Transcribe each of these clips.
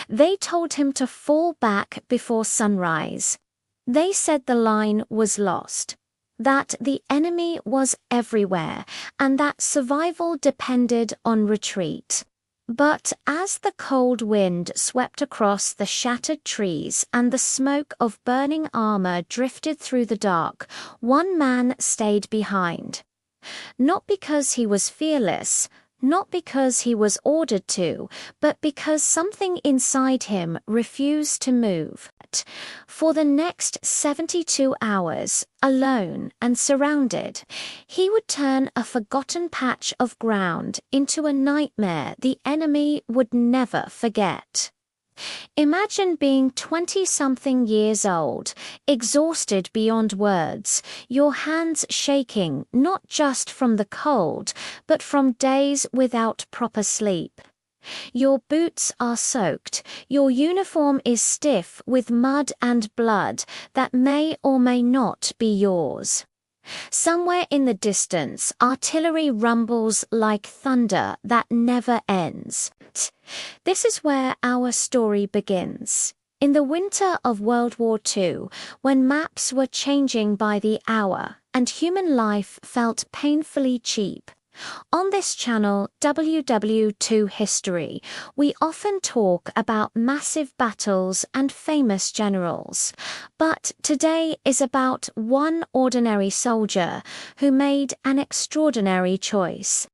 They told him to fall back before sunrise. They said the line was lost, that the enemy was everywhere, and that survival depended on retreat. But as the cold wind swept across the shattered trees and the smoke of burning armor drifted through the dark, one man stayed behind. Not because he was fearless, not because he was ordered to, but because something inside him refused to move. For the next 72 hours, alone and surrounded, he would turn a forgotten patch of ground into a nightmare the enemy would never forget. Imagine being 20-something years old, exhausted beyond words, your hands shaking not just from the cold, but from days without proper sleep. Your boots are soaked, your uniform is stiff with mud and blood that may or may not be yours. Somewhere in the distance, artillery rumbles like thunder that never ends. This is where our story begins. In the winter of World War II, when maps were changing by the hour and human life felt painfully cheap. On this channel, WW2 History, we often talk about massive battles and famous generals. But today is about one ordinary soldier who made an extraordinary choice.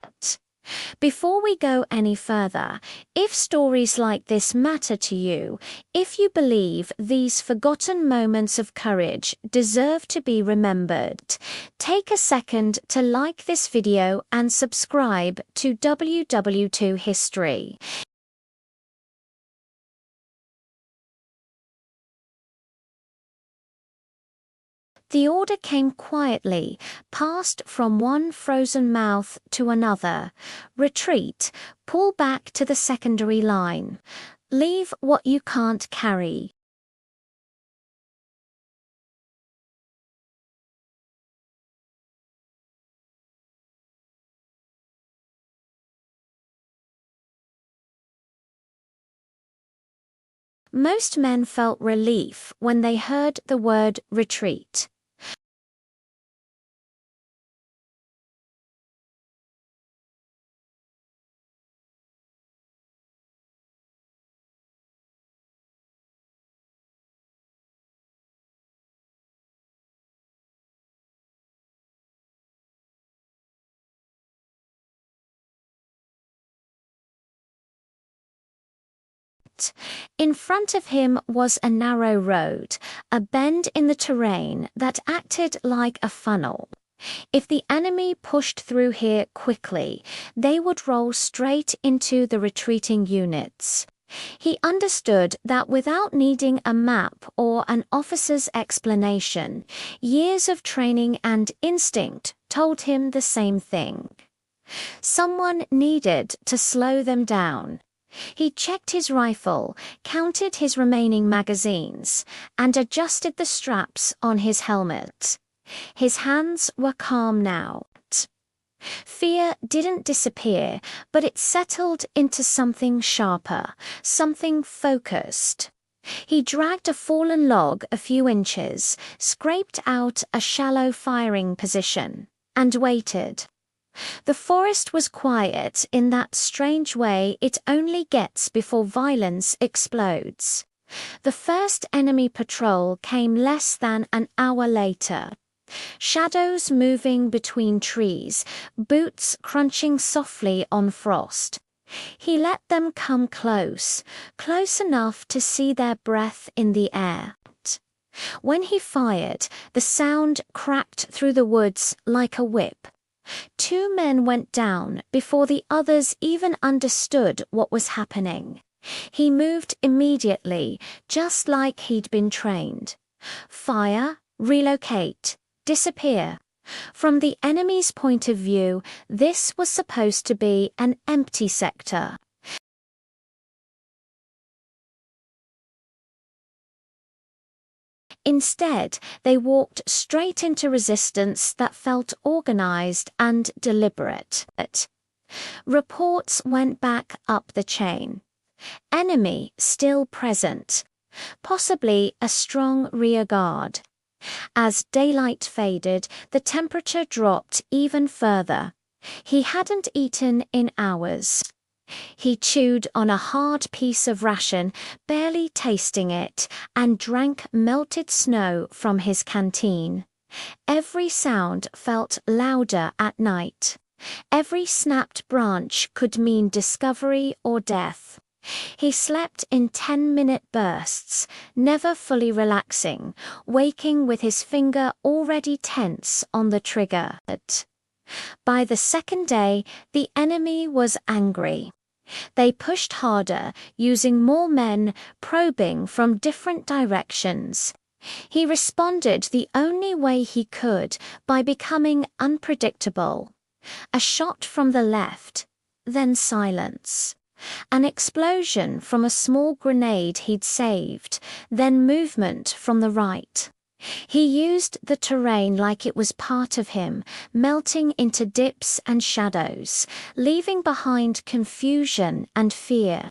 Before we go any further, if stories like this matter to you, if you believe these forgotten moments of courage deserve to be remembered, take a second to like this video and subscribe to WW2 History. The order came quietly, passed from one frozen mouth to another. Retreat, pull back to the secondary line. Leave what you can't carry. Most men felt relief when they heard the word retreat. In front of him was a narrow road, a bend in the terrain that acted like a funnel. If the enemy pushed through here quickly, they would roll straight into the retreating units. He understood that without needing a map or an officer's explanation, years of training and instinct told him the same thing. Someone needed to slow them down. He checked his rifle, counted his remaining magazines, and adjusted the straps on his helmet. His hands were calm now. Fear didn't disappear, but it settled into something sharper, something focused. He dragged a fallen log a few inches, scraped out a shallow firing position, and waited. The forest was quiet in that strange way it only gets before violence explodes. The first enemy patrol came less than an hour later. Shadows moving between trees, boots crunching softly on frost. He let them come close, close enough to see their breath in the air. When he fired, the sound cracked through the woods like a whip. 2 men went down before the others even understood what was happening. He moved immediately, just like he'd been trained. Fire, relocate, disappear. From the enemy's point of view, this was supposed to be an empty sector. Instead, they walked straight into resistance that felt organized and deliberate. Reports went back up the chain. Enemy still present. Possibly a strong rear guard. As daylight faded, the temperature dropped even further. He hadn't eaten in hours. He chewed on a hard piece of ration, barely tasting it, and drank melted snow from his canteen. Every sound felt louder at night. Every snapped branch could mean discovery or death. He slept in 10-minute bursts, never fully relaxing, waking with his finger already tense on the trigger. By the second day, the enemy was angry. They pushed harder, using more men, probing from different directions. He responded the only way he could, by becoming unpredictable. A shot from the left, then silence. An explosion from a small grenade he'd saved, then movement from the right. He used the terrain like it was part of him, melting into dips and shadows, leaving behind confusion and fear.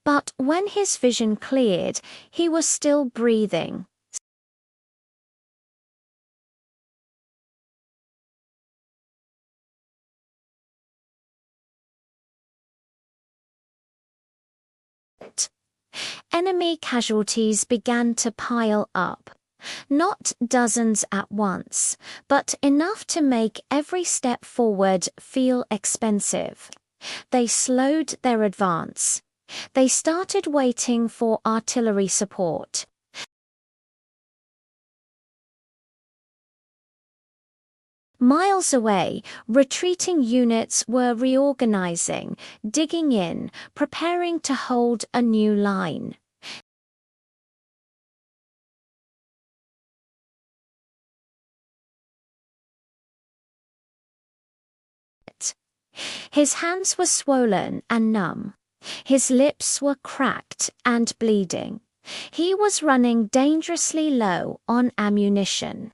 But when his vision cleared, he was still breathing. Enemy casualties began to pile up. Not dozens at once, but enough to make every step forward feel expensive. They slowed their advance. They started waiting for artillery support. Miles away, retreating units were reorganizing, digging in, preparing to hold a new line. His hands were swollen and numb. His lips were cracked and bleeding. He was running dangerously low on ammunition.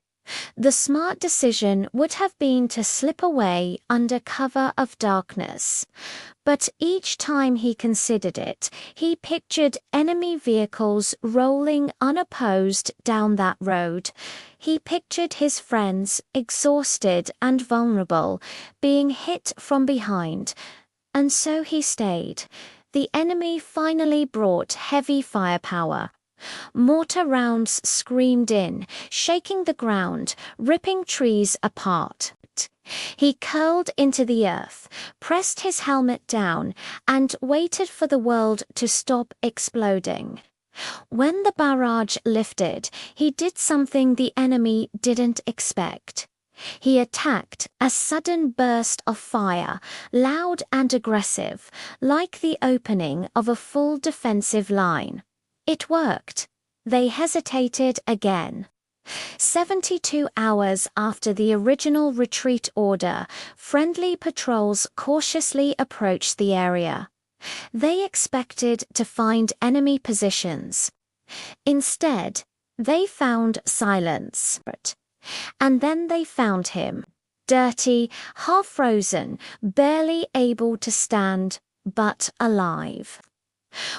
The smart decision would have been to slip away under cover of darkness. But each time he considered it, he pictured enemy vehicles rolling unopposed down that road. He pictured his friends, exhausted and vulnerable, being hit from behind. And so he stayed. The enemy finally brought heavy firepower. Mortar rounds screamed in, shaking the ground, ripping trees apart. He curled into the earth, pressed his helmet down, and waited for the world to stop exploding. When the barrage lifted, he did something the enemy didn't expect. He attacked a sudden burst of fire, loud and aggressive, like the opening of a full defensive line. It worked. They hesitated again. 72 hours after the original retreat order, friendly patrols cautiously approached the area. They expected to find enemy positions. Instead, they found silence. And then they found him, dirty, half-frozen, barely able to stand, but alive.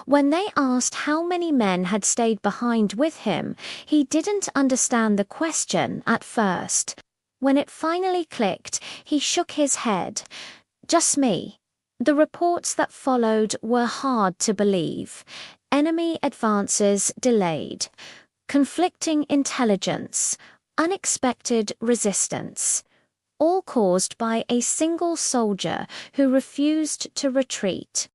When they asked how many men had stayed behind with him, he didn't understand the question at first. When it finally clicked, he shook his head. Just me. The reports that followed were hard to believe. Enemy advances delayed. Conflicting intelligence. Unexpected resistance. All caused by a single soldier who refused to retreat.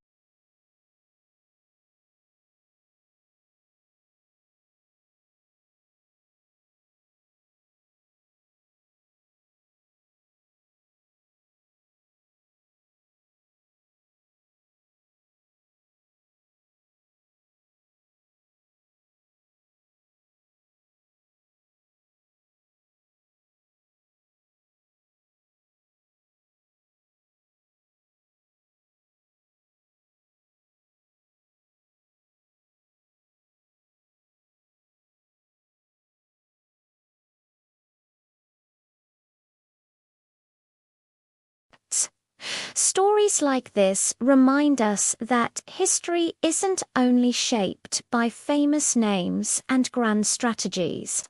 Stories like this remind us that history isn't only shaped by famous names and grand strategies.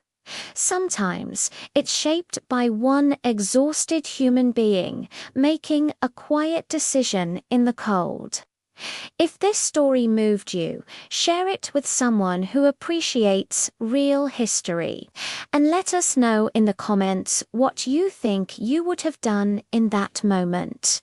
Sometimes it's shaped by one exhausted human being making a quiet decision in the cold. If this story moved you, share it with someone who appreciates real history, and let us know in the comments what you think you would have done in that moment.